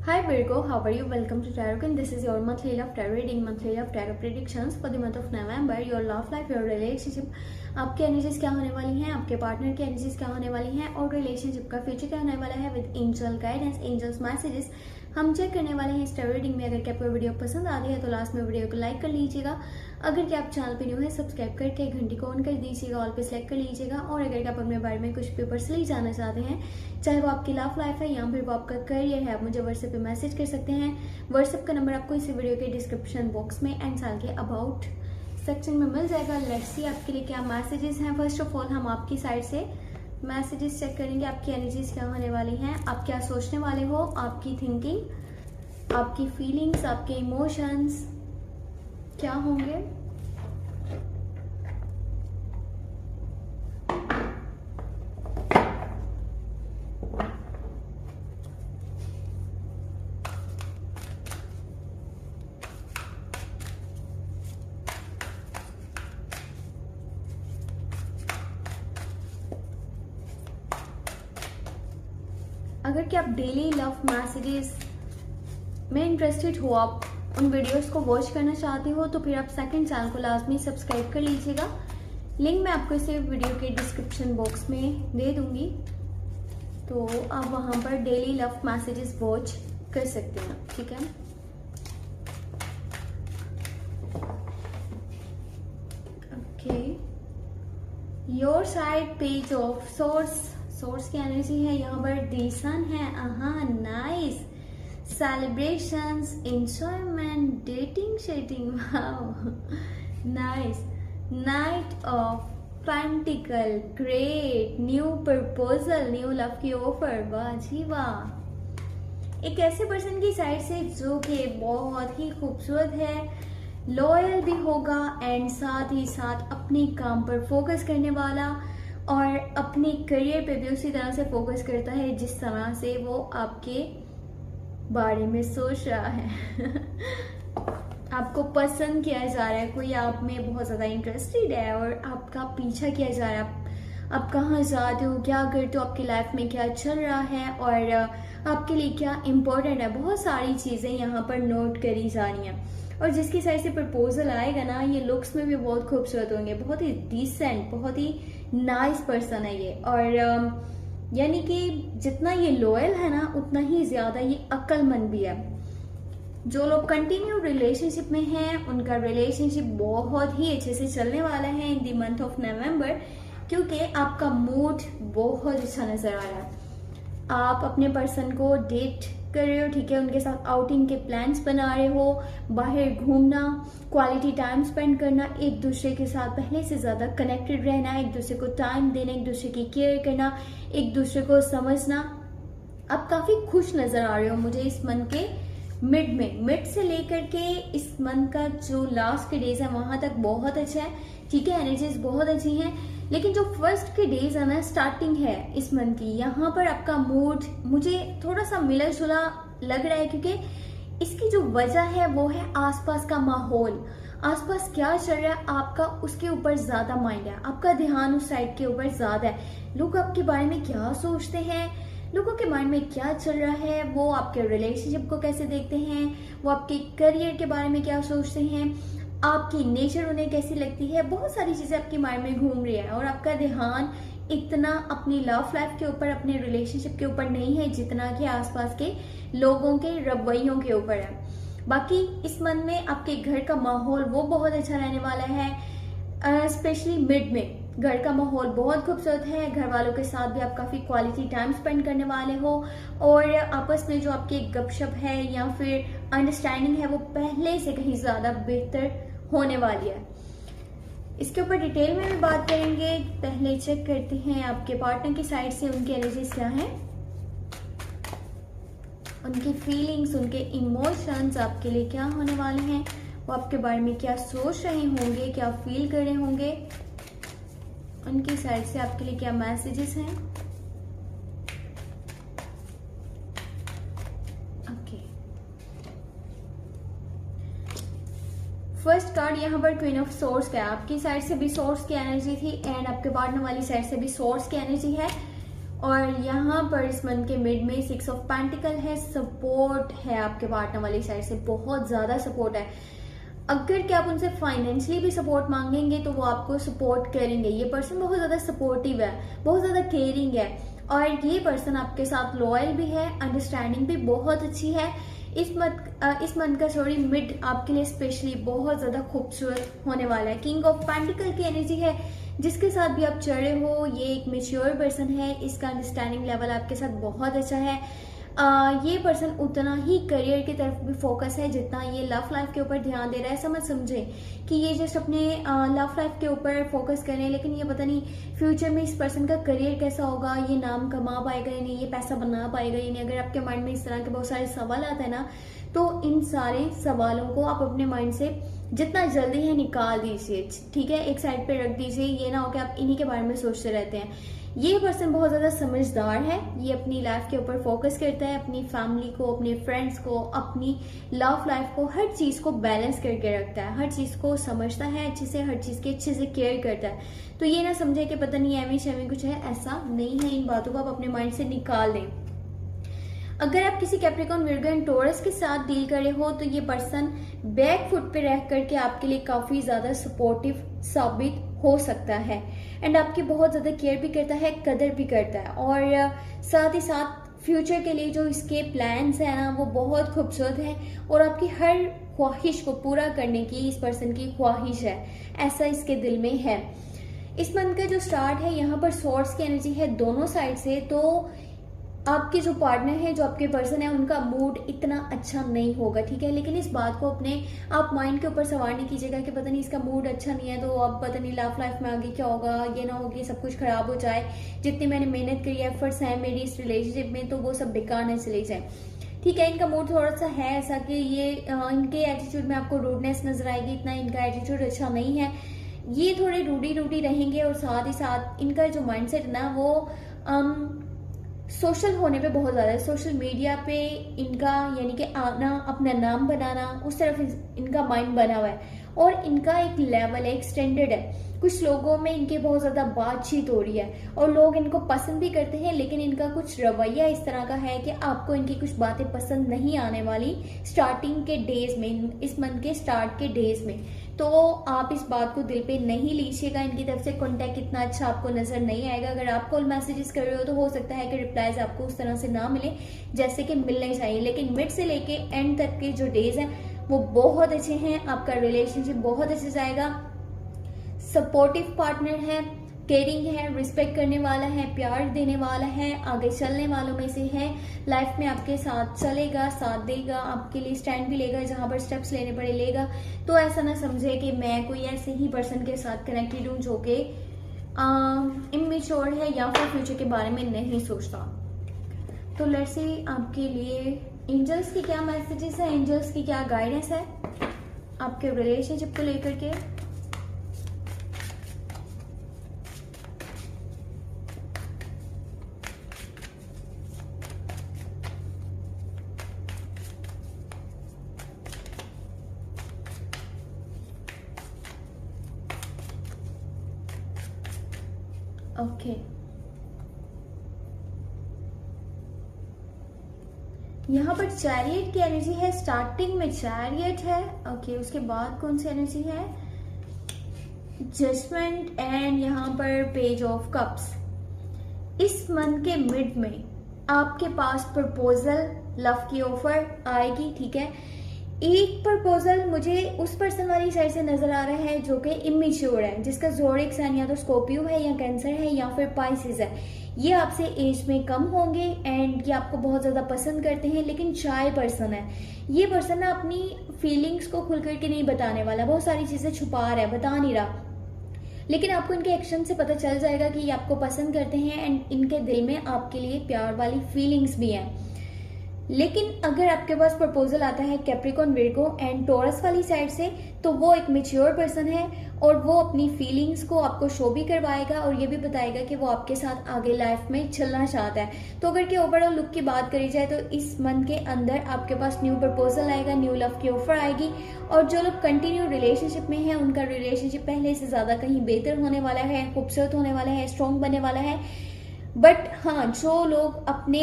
Hi Virgo, how are you? Welcome to Tarot and this is your monthly love tarot reading, monthly love tarot predictions for the month of November. Your love life, your relationship, आपकी energies क्या होने वाली हैं, आपके partner की energies क्या होने वाली हैं और रिलेशनशिप का फ्यूचर क्या होने वाला है with angel guidance, angels messages हम चेक करने वाले हैं इस टैरो रीडिंग में। अगर आपको वीडियो पसंद आ रही है तो लास्ट में वीडियो को लाइक कर लीजिएगा। अगर क्या आप चैनल पे न्यू है सब्सक्राइब करके घंटी को ऑन कर दीजिएगा, ऑल पे सेलेक्ट कर लीजिएगा। और अगर आप अपने बारे में कुछ भी पर्सनली जानना चाहते हैं, चाहे वो आपकी लव लाइफ है या फिर वो आपका करियर है, आप मुझे व्हाट्सएप पे मैसेज कर सकते हैं। व्हाट्सएप का नंबर आपको इसी वीडियो के डिस्क्रिप्शन बॉक्स में एंड साल के अबाउट सेक्शन में मिल जाएगा। लेट्स सी आपके लिए क्या मैसेजेस हैं। फर्स्ट ऑफ ऑल हम आपकी साइड से मैसेजेस चेक करेंगे, आपकी एनर्जीज क्या होने वाली हैं, आप क्या सोचने वाले हो, आपकी थिंकिंग, आपकी फीलिंग्स, आपके इमोशंस क्या होंगे। अगर कि आप डेली लव मैसेजेस में इंटरेस्टेड हो, आप उन वीडियोस को वॉच करना चाहते हो, तो फिर आप सेकंड चैनल को लाजमी सब्सक्राइब कर लीजिएगा। लिंक मैं आपको इसे वीडियो के डिस्क्रिप्शन बॉक्स में दे दूंगी, तो आप वहां पर डेली लव मैसेजेस वॉच कर सकते हैं। ठीक है, okay. Your side page of source की एनर्जी है यहाँ पर, दी सन है, नाइस, सेलिब्रेशंस, एंजॉयमेंट, डेटिंग शेटिंग, वाओ नाइस, नाइट ऑफ पेंटिकल, great, new proposal, new love की ऑफर, वाह जी वाह। एक ऐसे पर्सन की साइड से जो कि बहुत ही खूबसूरत है, लॉयल भी होगा एंड साथ ही साथ अपने काम पर फोकस करने वाला और अपने करियर पे भी उसी तरह से फोकस करता है जिस तरह से वो आपके बारे में सोच रहा है। आपको पसंद किया जा रहा है, कोई आप में बहुत ज़्यादा इंटरेस्टेड है और आपका पीछा किया जा रहा है। आप कहाँ जाते हो, क्या करते हो, आपकी लाइफ में क्या चल रहा है और आपके लिए क्या इम्पोर्टेंट है, बहुत सारी चीज़ें यहाँ पर नोट करी जा रही हैं। और जिसकी साइड से प्रपोजल आएगा ना, ये लुक्स में भी बहुत खूबसूरत होंगे, बहुत ही डिसेंट, बहुत ही नाइस पर्सन है ये। और यानी कि जितना ये लॉयल है ना, उतना ही ज्यादा ये अक्लमंद भी है। जो लोग कंटिन्यू रिलेशनशिप में हैं, उनका रिलेशनशिप बहुत ही अच्छे से चलने वाला है in the month of November, क्योंकि आपका मूड बहुत अच्छा नजर आ रहा है। आप अपने पर्सन को डेट कर रहे हो, ठीक है, उनके साथ आउटिंग के प्लान्स बना रहे हो, बाहर घूमना, क्वालिटी टाइम स्पेंड करना, एक दूसरे के साथ पहले से ज्यादा कनेक्टेड रहना, एक दूसरे को टाइम देना, एक दूसरे की केयर करना, एक दूसरे को समझना। आप काफी खुश नजर आ रहे हो मुझे इस मंथ के मिड से लेकर के इस मंथ का जो लास्ट के डेज है वहां तक बहुत अच्छा है। ठीक है, एनर्जीज बहुत अच्छी हैं, लेकिन जो फर्स्ट के डेज है ना, स्टार्टिंग है इस मंथ की, यहाँ पर आपका मूड मुझे थोड़ा सा मिला जुला लग रहा है, क्योंकि इसकी जो वजह है वो है आसपास का माहौल। आसपास क्या चल रहा है आपका, उसके ऊपर ज्यादा माइंड है, आपका ध्यान उस साइड के ऊपर ज्यादा है। लोग आपके बारे में क्या सोचते हैं, लोगों के माइंड में क्या चल रहा है, वो आपके रिलेशनशिप को कैसे देखते हैं, वो आपके करियर के बारे में क्या सोचते हैं, आपकी नेचर उन्हें कैसी लगती है, बहुत सारी चीजें आपके माइंड में घूम रही है। और आपका ध्यान इतना अपनी लव लाइफ के ऊपर, अपने रिलेशनशिप के ऊपर नहीं है जितना कि आसपास के लोगों के रवैयों के ऊपर है। बाकी इस मंथ में आपके घर का माहौल वो बहुत अच्छा रहने वाला है, स्पेशली मिड में घर का माहौल बहुत खूबसूरत है। घर वालों के साथ भी आप काफी क्वालिटी टाइम स्पेंड करने वाले हो और आपस में जो आपकी गपशप है या फिर अंडरस्टैंडिंग है वो पहले से कहीं ज्यादा बेहतर होने वाली है। इसके ऊपर डिटेल में भी बात करेंगे, पहले चेक करते हैं आपके पार्टनर की साइड से उनकी एनर्जीज क्या है, उनकी फीलिंग्स, उनके इमोशंस आपके लिए क्या होने वाले हैं, वो आपके बारे में क्या सोच रहे होंगे, क्या फील कर रहे होंगे, उनकी साइड से आपके लिए क्या मैसेजेस हैं। ओके, फर्स्ट कार्ड यहाँ पर क्वीन ऑफ सोर्स का है। आपकी साइड से भी सोर्स की एनर्जी थी एंड आपके पार्टनर वाली साइड से भी सोर्स की एनर्जी है और यहाँ पर इस मंथ के मिड में 6 ऑफ पेंटिकल है, सपोर्ट है आपके पार्टनर वाली साइड से, बहुत ज्यादा सपोर्ट है। अगर कि आप उनसे फाइनेंशियली भी सपोर्ट मांगेंगे तो वो आपको सपोर्ट करेंगे। ये पर्सन बहुत ज्यादा सपोर्टिव है, बहुत ज्यादा केयरिंग है, और ये पर्सन आपके साथ लॉयल भी है, अंडरस्टैंडिंग भी बहुत अच्छी है। इस मंथ का मिड आपके लिए स्पेशली बहुत ज्यादा खूबसूरत होने वाला है। किंग ऑफ पेंटिकल की एनर्जी है, जिसके साथ भी आप चढ़े हो ये एक मेच्योर पर्सन है, इसका अंडरस्टैंडिंग लेवल आपके साथ बहुत अच्छा है। ये पर्सन उतना ही करियर की तरफ भी फोकस है जितना ये लव लाइफ के ऊपर ध्यान दे रहा है। ऐसा मत समझे कि ये जस्ट अपने लव लाइफ के ऊपर फोकस कर रहे हैं, लेकिन ये पता नहीं फ्यूचर में इस पर्सन का करियर कैसा होगा, ये नाम कमा पाएगा या नहीं, ये पैसा बना पाएगा या नहीं। अगर आपके माइंड में इस तरह के बहुत सारे सवाल आते हैं ना, तो इन सारे सवालों को आप अपने माइंड से जितना जल्दी है निकाल दीजिए, ठीक है, एक साइड पे रख दीजिए। ये ना हो कि आप इन्हीं के बारे में सोचते रहते हैं। ये पर्सन बहुत ज्यादा समझदार है, ये अपनी लाइफ के ऊपर फोकस करता है, अपनी फैमिली को, अपने फ्रेंड्स को, अपनी लव लाइफ को, हर चीज को बैलेंस करके रखता है, हर चीज को समझता है अच्छे से, हर चीज की अच्छे से केयर करता है। तो ये ना समझे कि पता नहीं एमी शेमी कुछ है, ऐसा नहीं है। इन बातों को आप अपने माइंड से निकाल दें। अगर आप किसी कैप्रिकॉर्न, विर्गो एंड टॉरस के साथ डील कर रहे हो तो ये पर्सन बैक फुट पे रह करके आपके लिए काफी ज्यादा सपोर्टिव साबित हो सकता है, एंड आपकी बहुत ज्यादा केयर भी करता है, कदर भी करता है, और साथ ही साथ फ्यूचर के लिए जो इसके प्लान्स है ना वो बहुत खूबसूरत है, और आपकी हर ख्वाहिश को पूरा करने की इस पर्सन की ख्वाहिश है, ऐसा इसके दिल में है। इस मंथ का जो स्टार्ट है यहाँ पर सोर्स की एनर्जी है दोनों साइड से, तो आपके जो पार्टनर है, जो आपके पर्सन है, उनका मूड इतना अच्छा नहीं होगा, ठीक है। लेकिन इस बात को अपने आप माइंड के ऊपर सवार नहीं कीजिएगा कि पता नहीं इसका मूड अच्छा नहीं है तो अब पता नहीं लव लाइफ में आगे क्या होगा, ये ना हो कि सब कुछ खराब हो जाए, जितनी मैंने मेहनत करी, एफर्ट्स हैं मेरी इस रिलेशनशिप में, तो वो सब बेकार न चले जाए, ठीक है। इनका मूड थोड़ा सा है ऐसा कि ये इनके एटीट्यूड में आपको रूडनेस नजर आएगी, इतना इनका एटीट्यूड अच्छा नहीं है, ये थोड़े रूडी रहेंगे, और साथ ही साथ इनका जो माइंडसेट है ना वो सोशल होने पे बहुत ज्यादा है, सोशल मीडिया पे इनका यानी कि आना, अपना नाम बनाना, उस तरफ इनका माइंड बना हुआ है, और इनका एक लेवल है, एक स्टैंडर्ड है। कुछ लोगों में इनके बहुत ज्यादा बातचीत हो रही है और लोग इनको पसंद भी करते हैं, लेकिन इनका कुछ रवैया इस तरह का है कि आपको इनकी कुछ बातें पसंद नहीं आने वाली स्टार्टिंग के डेज में, इस मंथ के स्टार्ट के डेज में। तो आप इस बात को दिल पे नहीं लीजिएगा, इनकी तरफ से कांटेक्ट इतना अच्छा आपको नजर नहीं आएगा। अगर आप कॉल मैसेजेस कर रहे हो तो हो सकता है कि रिप्लाईज आपको उस तरह से ना मिले जैसे कि मिलने चाहिए, लेकिन मिड से लेके एंड तक के जो डेज हैं वो बहुत अच्छे हैं, आपका रिलेशनशिप बहुत अच्छे जाएगा। सपोर्टिव पार्टनर है, केयरिंग है, रिस्पेक्ट करने वाला है, प्यार देने वाला है, आगे चलने वालों में से है, लाइफ में आपके साथ चलेगा, साथ देगा, आपके लिए स्टैंड भी लेगा, जहां पर स्टेप्स लेने पड़े लेगा। तो ऐसा ना समझे कि मैं कोई ऐसे ही पर्सन के साथ कनेक्टेड हूँ जो कि इमेच्योर है या फिर फ्यूचर के बारे में नहीं सोचता। तो लेट्स सी आपके लिए एंजल्स की क्या मैसेजेस है, एंजल्स की क्या गाइडेंस है आपके रिलेशनशिप को लेकर के। ओके यहाँ पर चैरियट की एनर्जी है, स्टार्टिंग में चैरियट है, ओके उसके बाद कौन सी एनर्जी है, जजमेंट, एंड यहाँ पर पेज ऑफ कप्स। इस मंथ के मिड में आपके पास प्रपोजल, लव की ऑफर आएगी, ठीक है। एक प्रपोजल मुझे उस पर्सन वाली साइड से नजर आ रहा है जो कि इमेच्योर है, जिसका ज़ोडिएक साइन या तो स्कॉर्पियो है या कैंसर है या फिर पाइसेस है। ये आपसे एज में कम होंगे एंड ये आपको बहुत ज्यादा पसंद करते हैं, लेकिन शाय पर्सन है। ये पर्सन ना अपनी फीलिंग्स को खुल करके नहीं बताने वाला, बहुत सारी चीजें छुपा रहा है, बता नहीं रहा, लेकिन आपको इनके एक्शन से पता चल जाएगा कि ये आपको पसंद करते हैं एंड इनके दिल में आपके लिए प्यार वाली फीलिंग्स भी हैं। लेकिन अगर आपके पास प्रपोजल आता है कैप्रिकॉर्न, विर्गो एंड टॉरस वाली साइड से, तो वो एक मैच्योर पर्सन है और वो अपनी फीलिंग्स को आपको शो भी करवाएगा और ये भी बताएगा कि वो आपके साथ आगे लाइफ में चलना चाहता है। तो अगर कि ओवरऑल लुक की बात करी जाए तो इस मंथ के अंदर आपके पास न्यू प्रपोजल आएगा, न्यू लव की ऑफर आएगी, और जो लोग कंटिन्यू रिलेशनशिप में हैं उनका रिलेशनशिप पहले से ज्यादा कहीं बेहतर होने वाला है, खूबसूरत होने वाला है, स्ट्रॉन्ग बनने वाला है। बट हाँ, जो लोग अपने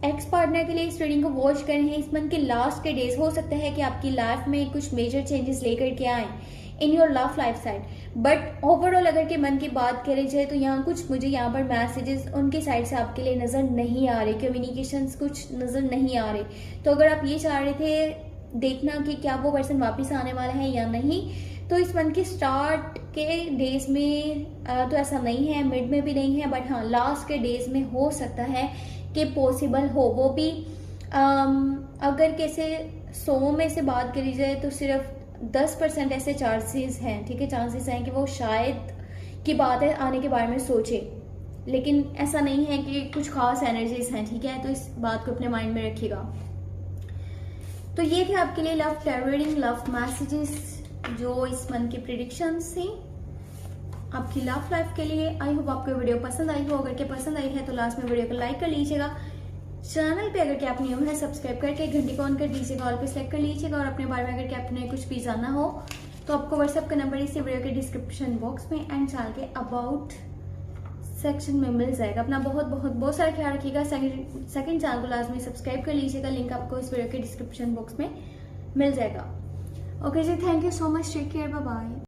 एक्स पार्टनर के लिए इस रीडिंग को वॉच कर रहे हैं, इस मंथ के लास्ट के डेज हो सकता है कि आपकी लाइफ में कुछ मेजर चेंजेस लेकर के आए in your love life side. But overall अगर के मन की बात करी जाए तो यहाँ कुछ मुझे यहाँ पर मैसेजेस उनके साइड से आपके लिए नज़र नहीं आ रहे, कम्युनिकेशंस कुछ नज़र नहीं आ रहे। तो अगर आप ये चाह रहे थे देखना कि क्या वो पर्सन वापस आने वाला है या नहीं, तो इस मंथ के स्टार्ट के डेज में तो ऐसा नहीं है, मिड में भी नहीं है, बट हाँ लास्ट के डेज में हो सकता है कि पॉसिबल हो। वो भी अगर कैसे 100 में से बात करी जाए तो सिर्फ 10% ऐसे चांसेस हैं, ठीक है, चांसेस हैं कि वो शायद की बात है आने के बारे में सोचे, लेकिन ऐसा नहीं है कि कुछ खास एनर्जीज हैं, ठीक है। तो इस बात को अपने माइंड में रखिएगा। तो ये थे आपके लिए लव रीडिंग, लव मैसेजेस जो इस मंथ की प्रिडिक्शंस थी आपकी लव लाइफ के लिए। आई होप आपको वीडियो पसंद आई हो। अगर के पसंद आई है तो लास्ट में वीडियो को लाइक कर लीजिएगा। चैनल पे अगर क्या आप न्यू है सब्सक्राइब करके घंटी को ऑन कर दीजिएगा, ऑल पे सेलेक्ट कर लीजिएगा। और अपने बारे में अगर क्या आपने कुछ भी जानना हो तो आपको व्हाट्सएप का नंबर इसी वीडियो के डिस्क्रिप्शन बॉक्स में एंड चैनल के अबाउट सेक्शन में मिल जाएगा। अपना बहुत सारा ख्याल रखिएगा। सेकंड चैनल को लाजमी सब्सक्राइब कर लीजिएगा, लिंक आपको इस वीडियो के डिस्क्रिप्शन बॉक्स में मिल जाएगा। ओके जी, thank you so much, take care, bye bye.